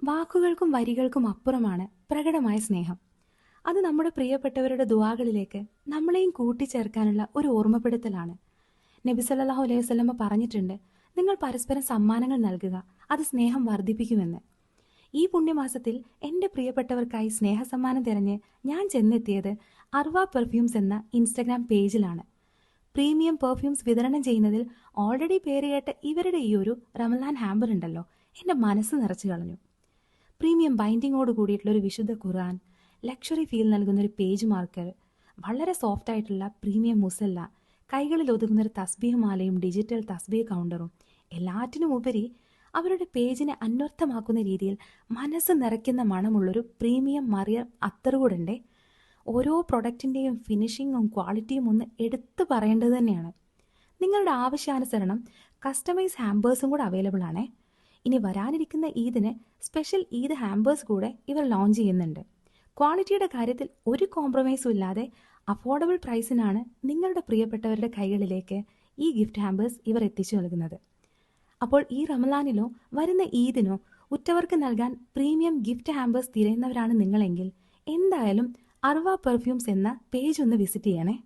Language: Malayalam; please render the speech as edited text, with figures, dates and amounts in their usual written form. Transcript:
വാക്കുകൾക്കും വരികൾക്കും അപ്പുറമാണ് പ്രകടമായ സ്നേഹം. അത് നമ്മുടെ പ്രിയപ്പെട്ടവരുടെ ദുആകളിലേക്ക് നമ്മളെയും കൂട്ടിച്ചേർക്കാനുള്ള ഒരു ഓർമ്മപ്പെടുത്തലാണ്. നബി സല്ലല്ലാഹു അലൈഹി വസല്ലമ പറഞ്ഞിട്ടുണ്ട്, നിങ്ങൾ പരസ്പരം സമ്മാനങ്ങൾ നൽകുക, അത് സ്നേഹം വർദ്ധിപ്പിക്കുമെന്ന്. ഈ പുണ്യമാസത്തിൽ എൻ്റെ പ്രിയപ്പെട്ടവർക്കായി സ്നേഹസമ്മാനം തിരഞ്ഞ് ഞാൻ ചെന്നെത്തിയത് അർവ പെർഫ്യൂംസ് എന്ന ഇൻസ്റ്റഗ്രാം പേജിലാണ്. പ്രീമിയം പെർഫ്യൂംസ് വിതരണം ചെയ്യുന്നതിൽ ഓൾറെഡി പേരുകേട്ട ഇവരുടെ ഈ ഒരു റമലാൻ ഹാമ്പർ ഉണ്ടല്ലോ, എൻ്റെ മനസ്സ് നിറച്ചു കളഞ്ഞു. പ്രീമിയം ബൈൻഡിങ്ങോട് കൂടിയിട്ടുള്ള ഒരു വിശുദ്ധ ഖുർആൻ, ലക്ഷറി ഫീൽ നൽകുന്ന ഒരു പേജ് മാർക്കർ, വളരെ സോഫ്റ്റ് ആയിട്ടുള്ള പ്രീമിയം മുസല്ല, കൈകളിൽ ഒതുങ്ങുന്ന ഒരു തസ്ബീഹ് മാലയും ഡിജിറ്റൽ തസ്ബീഹ് കൗണ്ടറും, എല്ലാറ്റിനും ഉപരി അവരുടെ പേജിനെ അന്വർത്ഥമാക്കുന്ന രീതിയിൽ മനസ്സ് നിറയ്ക്കുന്ന മണമുള്ളൊരു പ്രീമിയം മറിയ അത്തറുകൂടെ. ഓരോ പ്രൊഡക്റ്റിൻ്റെയും ഫിനിഷിങ്ങും ക്വാളിറ്റിയും ഒന്ന് എടുത്തു പറയേണ്ടത് തന്നെയാണ്. നിങ്ങളുടെ ആവശ്യാനുസരണം കസ്റ്റമൈസ് ഹാമ്പേഴ്സും കൂടെ അവൈലബിൾ ആണേ. ഇനി വരാനിരിക്കുന്ന ഈദിന് സ്പെഷ്യൽ ഈദ് ഹാമ്പേഴ്സ് കൂടെ ഇവർ ലോഞ്ച് ചെയ്യുന്നുണ്ട്. ക്വാളിറ്റിയുടെ കാര്യത്തിൽ ഒരു കോംപ്രമൈസും ഇല്ലാതെ അഫോർഡബിൾ പ്രൈസിനാണ് നിങ്ങളുടെ പ്രിയപ്പെട്ടവരുടെ കൈകളിലേക്ക് ഈ ഗിഫ്റ്റ് ഹാമ്പേഴ്സ് ഇവർ എത്തിച്ചു നൽകുന്നത്. അപ്പോൾ ഈ റമലാനിലോ വരുന്ന ഈദിനോ ഉറ്റവർക്ക് നൽകാൻ പ്രീമിയം ഗിഫ്റ്റ് ഹാമ്പേഴ്സ് തിരയുന്നവരാണ് നിങ്ങളെങ്കിൽ എന്തായാലും അർവ പെർഫ്യൂംസ് എന്ന പേജ് ഒന്ന് വിസിറ്റ് ചെയ്യണേ.